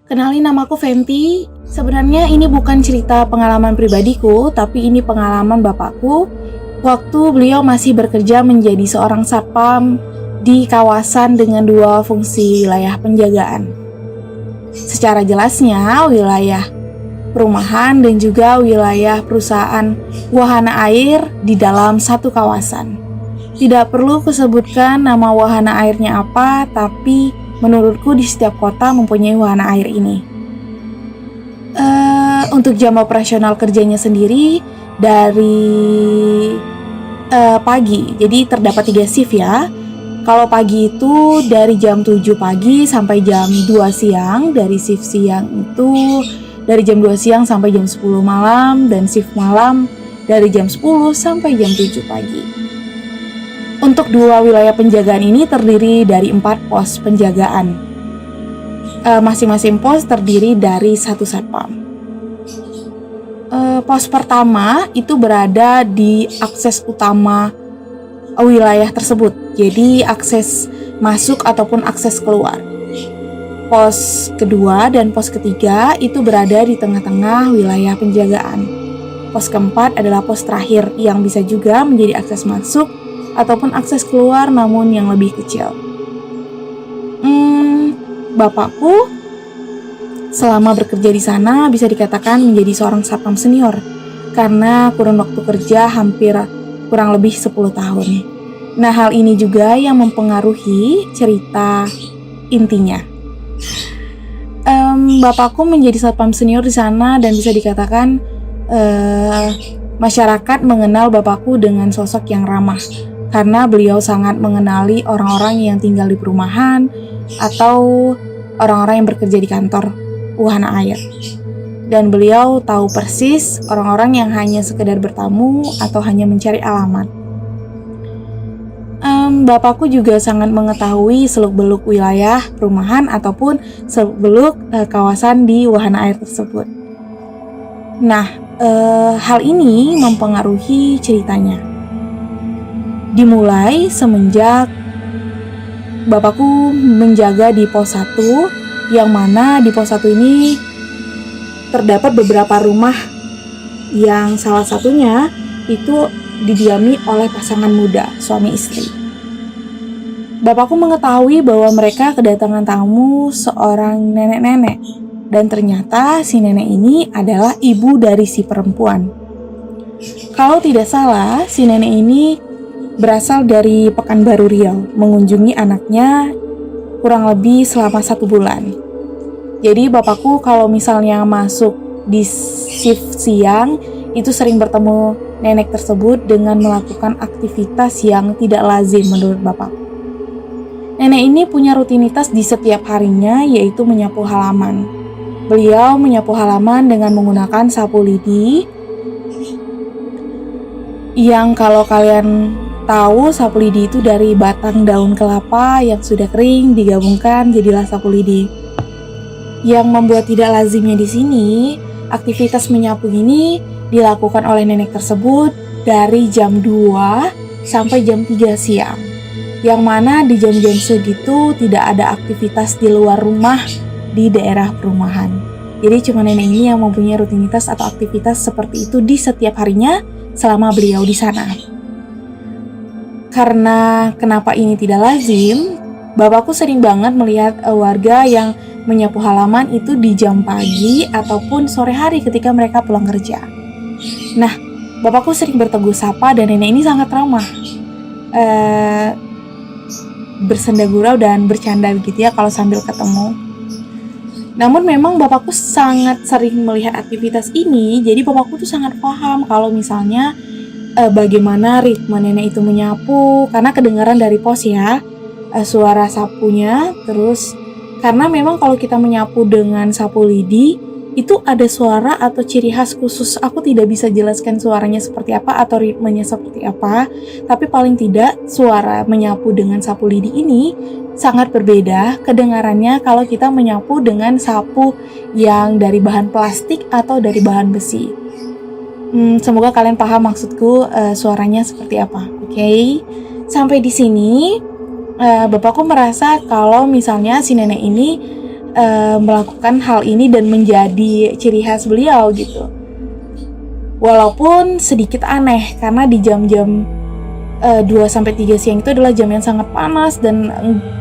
Kenalin, namaku Fenty. Sebenarnya ini bukan cerita pengalaman pribadiku, tapi ini pengalaman bapakku waktu beliau masih bekerja menjadi seorang satpam di kawasan dengan dua fungsi wilayah penjagaan. Secara jelasnya, wilayah perumahan dan juga wilayah perusahaan wahana air di dalam satu kawasan. Tidak perlu kusebutkan nama wahana airnya apa, tapi menurutku di setiap kota mempunyai wahana air ini. Untuk jam operasional kerjanya sendiri dari pagi, jadi terdapat 3 shift ya. Kalau pagi itu dari jam 7 pagi sampai jam 2 siang, dari shift siang itu dari jam 2 siang sampai jam 10 malam, dan shift malam dari jam 10 sampai jam 7 pagi. Untuk 2 wilayah penjagaan ini terdiri dari 4 pos penjagaan. Masing-masing pos terdiri dari 1 satpam. Pos pertama itu berada di akses utama wilayah tersebut, jadi akses masuk ataupun akses keluar. Pos kedua dan pos ketiga itu berada di tengah-tengah wilayah penjagaan. Pos keempat adalah pos terakhir yang bisa juga menjadi akses masuk ataupun akses keluar, namun yang lebih kecil. Bapakku selama bekerja di sana bisa dikatakan menjadi seorang satpam senior karena kurun waktu kerja hampir kurang lebih 10 tahun. Nah, hal ini juga yang mempengaruhi cerita intinya. Bapakku menjadi satpam senior di sana dan bisa dikatakan masyarakat mengenal bapakku dengan sosok yang ramah karena beliau sangat mengenali orang-orang yang tinggal di perumahan atau orang-orang yang bekerja di kantor wahana air. Dan beliau tahu persis orang-orang yang hanya sekedar bertamu atau hanya mencari alamat. Bapakku juga sangat mengetahui seluk-beluk wilayah perumahan ataupun seluk-beluk kawasan di wahana air tersebut. Nah, hal ini mempengaruhi ceritanya. Dimulai semenjak bapakku menjaga di pos 1, yang mana di pos 1 ini terdapat beberapa rumah yang salah satunya itu didiami oleh pasangan muda, suami istri. Bapakku mengetahui bahwa mereka kedatangan tamu seorang nenek-nenek, dan ternyata si nenek ini adalah ibu dari si perempuan. Kalau tidak salah, si nenek ini berasal dari Pekanbaru Riau, mengunjungi anaknya kurang lebih selama 1 bulan. Jadi bapakku kalau misalnya masuk di shift siang, itu sering bertemu nenek tersebut dengan melakukan aktivitas yang tidak lazim menurut bapak. Nenek ini punya rutinitas di setiap harinya, yaitu menyapu halaman. Beliau menyapu halaman dengan menggunakan sapu lidi, yang kalau kalian tahu, sapu lidi itu dari batang daun kelapa yang sudah kering digabungkan jadilah sapu lidi. Yang membuat tidak lazimnya di sini, aktivitas menyapu ini dilakukan oleh nenek tersebut dari jam 2 sampai jam 3 siang. Yang mana di jam-jam segitu tidak ada aktivitas di luar rumah di daerah perumahan. Jadi cuma nenek ini yang mempunyai rutinitas atau aktivitas seperti itu di setiap harinya selama beliau di sana. Karena kenapa ini tidak lazim, bapakku sering banget melihat warga yang menyapu halaman itu di jam pagi ataupun sore hari ketika mereka pulang kerja. Nah, bapakku sering bertegur sapa dan nenek ini sangat ramah, bersenda gurau dan bercanda begitu ya kalau sambil ketemu. Namun memang bapakku sangat sering melihat aktivitas ini, jadi bapakku tuh sangat paham kalau misalnya bagaimana ritme nenek itu menyapu, karena kedengaran dari pos ya, suara sapunya. Terus karena memang kalau kita menyapu dengan sapu lidi itu ada suara atau ciri khas khusus. Aku tidak bisa jelaskan suaranya seperti apa atau ritmenya seperti apa, tapi paling tidak suara menyapu dengan sapu lidi ini sangat berbeda kedengarannya kalau kita menyapu dengan sapu yang dari bahan plastik atau dari bahan besi. Semoga kalian paham maksudku, suaranya seperti apa. Oke. Sampai di sini bapakku merasa kalau misalnya si nenek ini melakukan hal ini dan menjadi ciri khas beliau gitu. Walaupun sedikit aneh karena di jam-jam 2-3 siang itu adalah jam yang sangat panas dan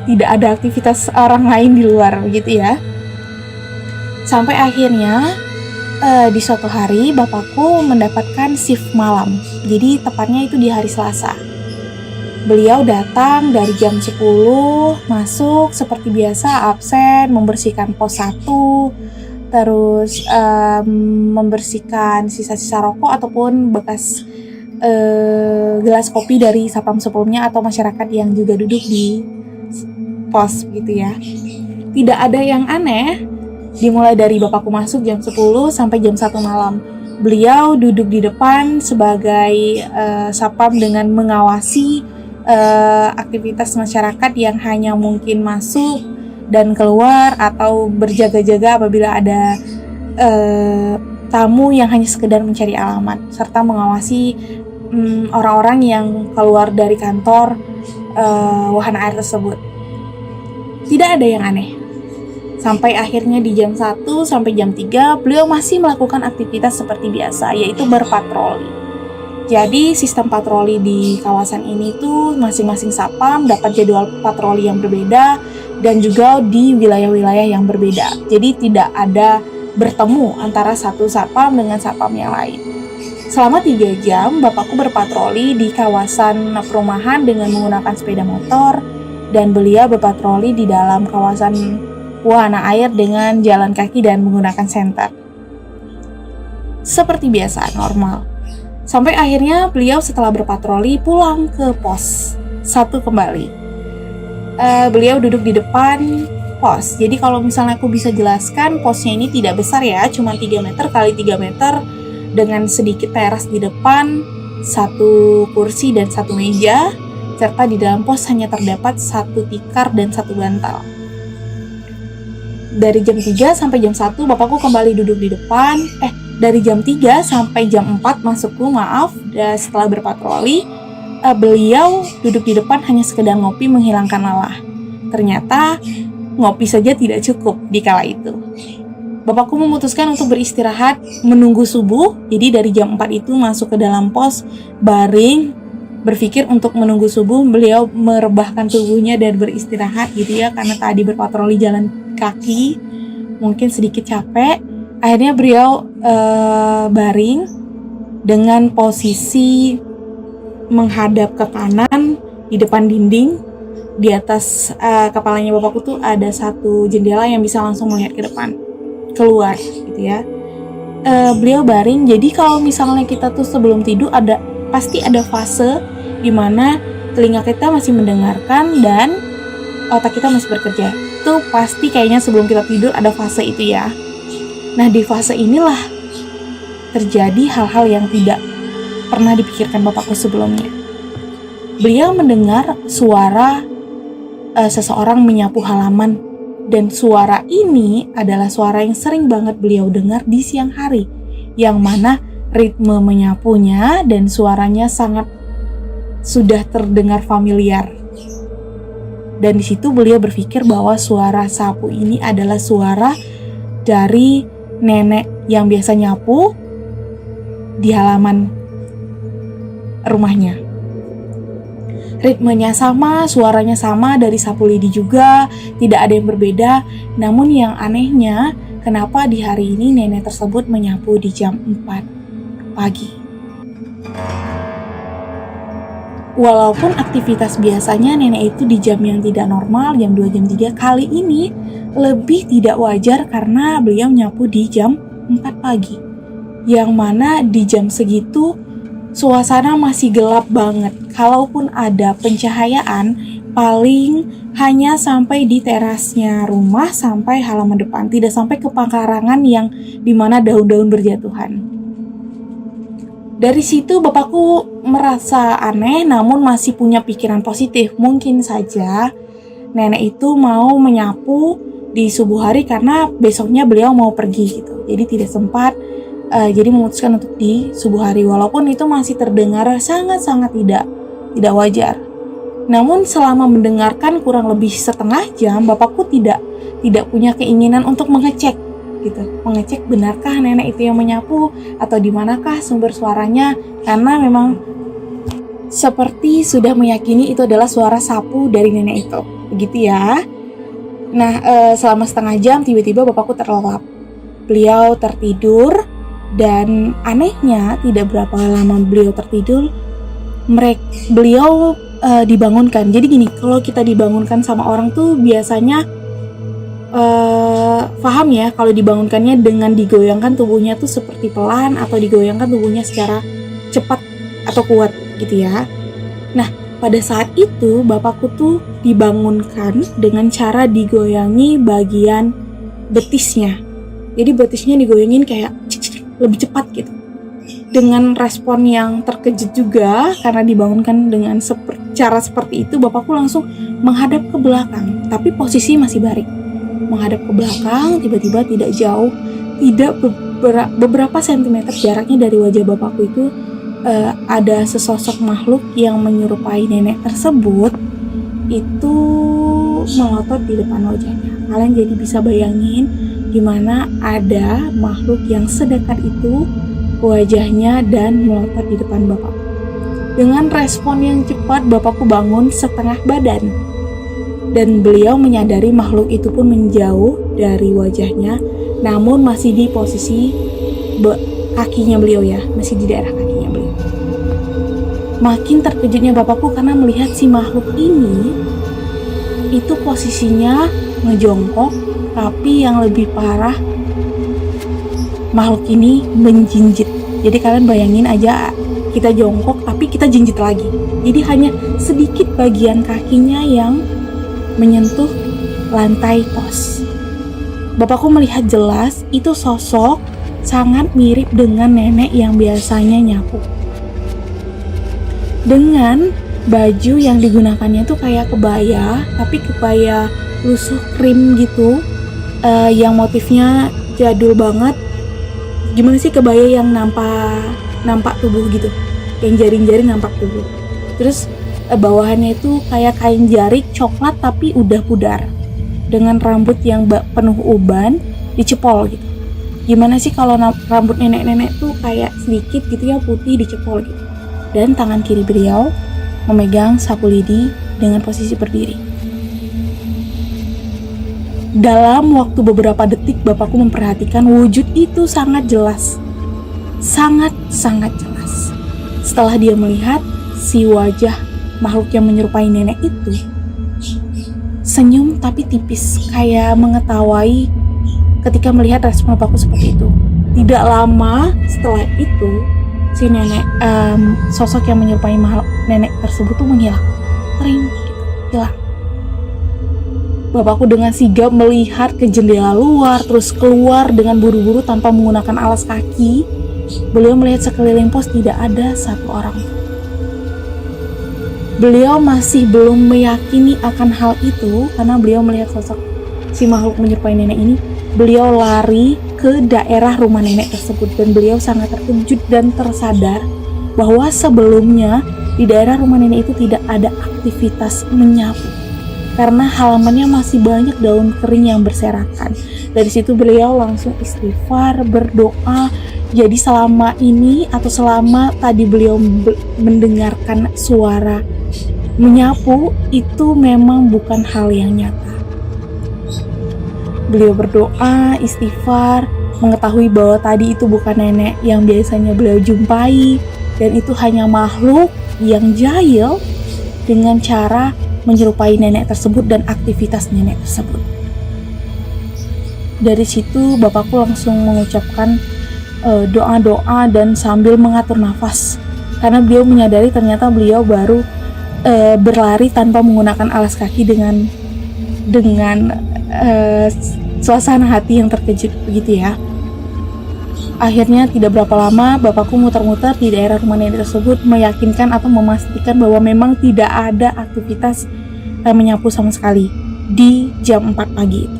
tidak ada aktivitas orang lain di luar gitu ya. Sampai akhirnya di suatu hari bapakku mendapatkan shift malam. Jadi tepatnya itu di hari Selasa. Beliau datang dari jam 10, masuk seperti biasa, absen, membersihkan pos 1, terus membersihkan sisa-sisa rokok ataupun bekas gelas kopi dari satpam sebelumnya atau masyarakat yang juga duduk di pos gitu ya. Tidak ada yang aneh, dimulai dari bapakku masuk jam 10 sampai jam 1 malam. Beliau duduk di depan sebagai satpam dengan mengawasi aktivitas masyarakat yang hanya mungkin masuk dan keluar atau berjaga-jaga apabila ada tamu yang hanya sekedar mencari alamat, serta mengawasi orang-orang yang keluar dari kantor wahana air tersebut. Tidak ada yang aneh. Sampai akhirnya di jam 1 sampai jam 3 beliau masih melakukan aktivitas seperti biasa, yaitu berpatroli. Jadi sistem patroli di kawasan ini tuh masing-masing satpam dapat jadwal patroli yang berbeda dan juga di wilayah-wilayah yang berbeda. Jadi tidak ada bertemu antara satu satpam dengan satpam yang lain. Selama 3 jam bapakku berpatroli di kawasan perumahan dengan menggunakan sepeda motor dan beliau berpatroli di dalam kawasan wahana air dengan jalan kaki dan menggunakan senter. Seperti biasa, normal. Sampai akhirnya beliau setelah berpatroli pulang ke pos 1 kembali. Beliau duduk di depan pos. Jadi kalau misalnya aku bisa jelaskan, posnya ini tidak besar ya, cuma 3 meter kali 3 meter dengan sedikit teras di depan, 1 kursi dan 1 meja, serta di dalam pos hanya terdapat 1 tikar dan 1 bantal. Dari jam 3 sampai jam 1 bapakku kembali duduk di depan. Dari jam 3 sampai jam 4 masukku, setelah berpatroli, beliau duduk di depan hanya sekedar ngopi menghilangkan lelah. Ternyata ngopi saja tidak cukup di kala itu. Bapakku memutuskan untuk beristirahat menunggu subuh. Jadi dari jam 4 itu masuk ke dalam pos, baring, berpikir untuk menunggu subuh. Beliau merebahkan tubuhnya dan beristirahat gitu ya, karena tadi berpatroli jalan kaki, mungkin sedikit capek. Akhirnya beliau baring dengan posisi menghadap ke kanan di depan dinding. Di atas kepalanya bapakku tuh ada 1 jendela yang bisa langsung melihat ke depan, keluar gitu ya. Beliau baring. Jadi kalau misalnya kita tuh sebelum tidur pasti ada fase di mana telinga kita masih mendengarkan dan otak kita masih bekerja. Itu pasti kayaknya sebelum kita tidur ada fase itu ya. Nah, di fase inilah terjadi hal-hal yang tidak pernah dipikirkan bapakku sebelumnya. Beliau mendengar suara seseorang menyapu halaman, dan suara ini adalah suara yang sering banget beliau dengar di siang hari, yang mana ritme menyapunya dan suaranya sangat sudah terdengar familiar. Dan di situ beliau berpikir bahwa suara sapu ini adalah suara dari nenek yang biasa nyapu di halaman rumahnya. Ritmenya sama, suaranya sama, dari sapu lidi juga, tidak ada yang berbeda. Namun yang anehnya, kenapa di hari ini nenek tersebut menyapu di jam 4 pagi? Walaupun aktivitas biasanya nenek itu di jam yang tidak normal, jam 2, jam 3, kali ini lebih tidak wajar karena beliau nyapu di jam 4 pagi. Yang mana di jam segitu suasana masih gelap banget. Kalaupun ada pencahayaan, paling hanya sampai di terasnya rumah, sampai halaman depan, tidak sampai ke pekarangan yang dimana daun-daun berjatuhan. Dari situ bapakku merasa aneh, namun masih punya pikiran positif. Mungkin saja nenek itu mau menyapu di subuh hari karena besoknya beliau mau pergi gitu. Jadi tidak sempat, jadi memutuskan untuk di subuh hari. Walaupun itu masih terdengar sangat-sangat tidak wajar. Namun selama mendengarkan kurang lebih setengah jam, bapakku tidak punya keinginan untuk mengecek gitu. Mengecek benarkah nenek itu yang menyapu atau di manakah sumber suaranya, karena memang seperti sudah meyakini itu adalah suara sapu dari nenek itu. Begitu ya. Nah, selama setengah jam tiba-tiba bapakku terlelap. Beliau tertidur dan anehnya tidak berapa lama beliau tertidur, beliau dibangunkan. Jadi gini, kalau kita dibangunkan sama orang tuh biasanya paham ya, kalau dibangunkannya dengan digoyangkan tubuhnya tuh seperti pelan atau digoyangkan tubuhnya secara cepat atau kuat gitu ya. Nah, pada saat itu bapakku tuh dibangunkan dengan cara digoyangi bagian betisnya. Jadi betisnya digoyangin kayak lebih cepat gitu. Dengan respon yang terkejut juga karena dibangunkan dengan cara seperti itu, bapakku langsung menghadap ke belakang, tapi posisi masih baring. Menghadap ke belakang, tiba-tiba tidak jauh, tidak beberapa sentimeter jaraknya dari wajah bapakku itu ada sesosok makhluk yang menyerupai nenek tersebut itu melotot di depan wajahnya. Kalian jadi bisa bayangin gimana ada makhluk yang sedekat itu wajahnya dan melotot di depan bapakku. Dengan respon yang cepat, bapakku bangun setengah badan dan beliau menyadari makhluk itu pun menjauh dari wajahnya, namun masih di posisi kakinya beliau ya, masih di daerah kakinya beliau. Makin terkejutnya bapakku karena melihat si makhluk ini itu posisinya ngejongkok, tapi yang lebih parah makhluk ini menjinjit. Jadi kalian bayangin aja, kita jongkok tapi kita jinjit lagi. Jadi hanya sedikit bagian kakinya yang menyentuh lantai pos. Bapakku melihat jelas itu sosok sangat mirip dengan nenek yang biasanya nyapu. Dengan baju yang digunakannya tuh kayak kebaya, tapi kebaya lusuh krim gitu, yang motifnya jadul banget. Gimana sih kebaya yang nampak tubuh gitu, yang jaring-jaring nampak tubuh. Terus bawahannya itu kayak kain jarik coklat tapi udah pudar, dengan rambut yang penuh uban dicepol gitu. Gimana sih kalau rambut nenek-nenek tuh kayak sedikit gitu ya, putih dicepol gitu. Dan tangan kiri beliau memegang sapu lidi dengan posisi berdiri. Dalam waktu beberapa detik bapakku memperhatikan wujud itu sangat jelas. Sangat jelas. Setelah dia melihat si wajah makhluk yang menyerupai nenek itu, senyum tapi tipis, kayak mengetahui ketika melihat respon bapakku seperti itu. Tidak lama setelah itu, si nenek, sosok yang menyerupai nenek tersebut tuh menghilang. Tering, hilang. Bapakku dengan sigap melihat ke jendela luar, terus keluar dengan buru-buru tanpa menggunakan alas kaki. Beliau melihat sekeliling pos tidak ada satu orang. Beliau masih belum meyakini akan hal itu karena beliau melihat sosok si makhluk menyerupai nenek ini. Beliau lari ke daerah rumah nenek tersebut dan beliau sangat terkejut dan tersadar bahwa sebelumnya di daerah rumah nenek itu tidak ada aktivitas menyapu karena halamannya masih banyak daun kering yang berserakan. Dari situ beliau langsung istighfar, berdoa. Jadi selama ini atau selama tadi beliau mendengarkan suara menyapu itu memang bukan hal yang nyata. Beliau berdoa, istighfar, mengetahui bahwa tadi itu bukan nenek yang biasanya beliau jumpai, dan itu hanya makhluk yang jahil dengan cara menyerupai nenek tersebut dan aktivitas nenek tersebut. Dari situ bapakku langsung mengucapkan doa-doa dan sambil mengatur nafas karena beliau menyadari ternyata beliau baru berlari tanpa menggunakan alas kaki dengan suasana hati yang terkejut begitu ya. Akhirnya tidak berapa lama bapakku muter-muter di daerah rumah nenek tersebut meyakinkan atau memastikan bahwa memang tidak ada aktivitas menyapu sama sekali di jam 4 pagi itu.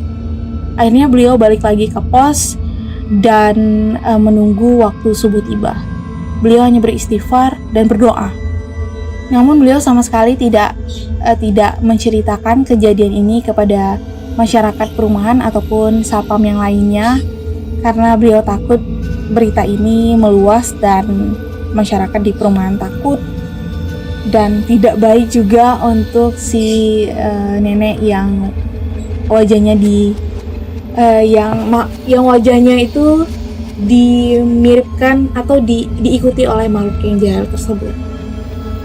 Akhirnya beliau balik lagi ke pos dan menunggu waktu subuh tiba. Beliau hanya beristighfar dan berdoa. Namun beliau sama sekali tidak menceritakan kejadian ini kepada masyarakat perumahan ataupun satpam yang lainnya, karena beliau takut berita ini meluas dan masyarakat di perumahan takut, dan tidak baik juga untuk si nenek yang wajahnya yang wajahnya itu dimiripkan atau diikuti oleh makhluk yang jahat tersebut.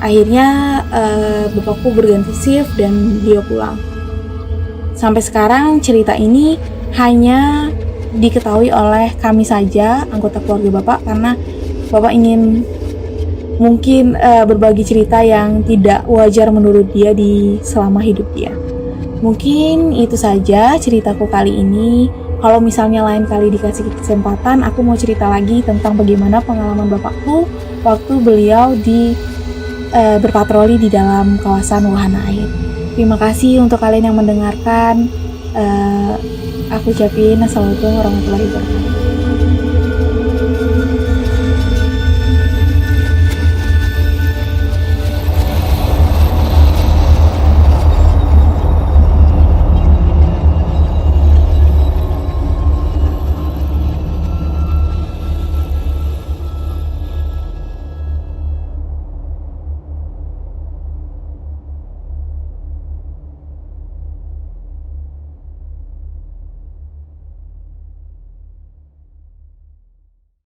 Akhirnya bapakku berganti shift dan dia pulang. Sampai sekarang cerita ini hanya diketahui oleh kami saja, anggota keluarga bapak, karena bapak ingin mungkin berbagi cerita yang tidak wajar menurut dia di selama hidup dia. Mungkin itu saja ceritaku kali ini. Kalau misalnya lain kali dikasih kesempatan, aku mau cerita lagi tentang bagaimana pengalaman bapakku waktu beliau berpatroli di dalam kawasan wahana air. Terima kasih untuk kalian yang mendengarkan. Aku ucapin assalamualaikum warahmatullahi wabarakatuh.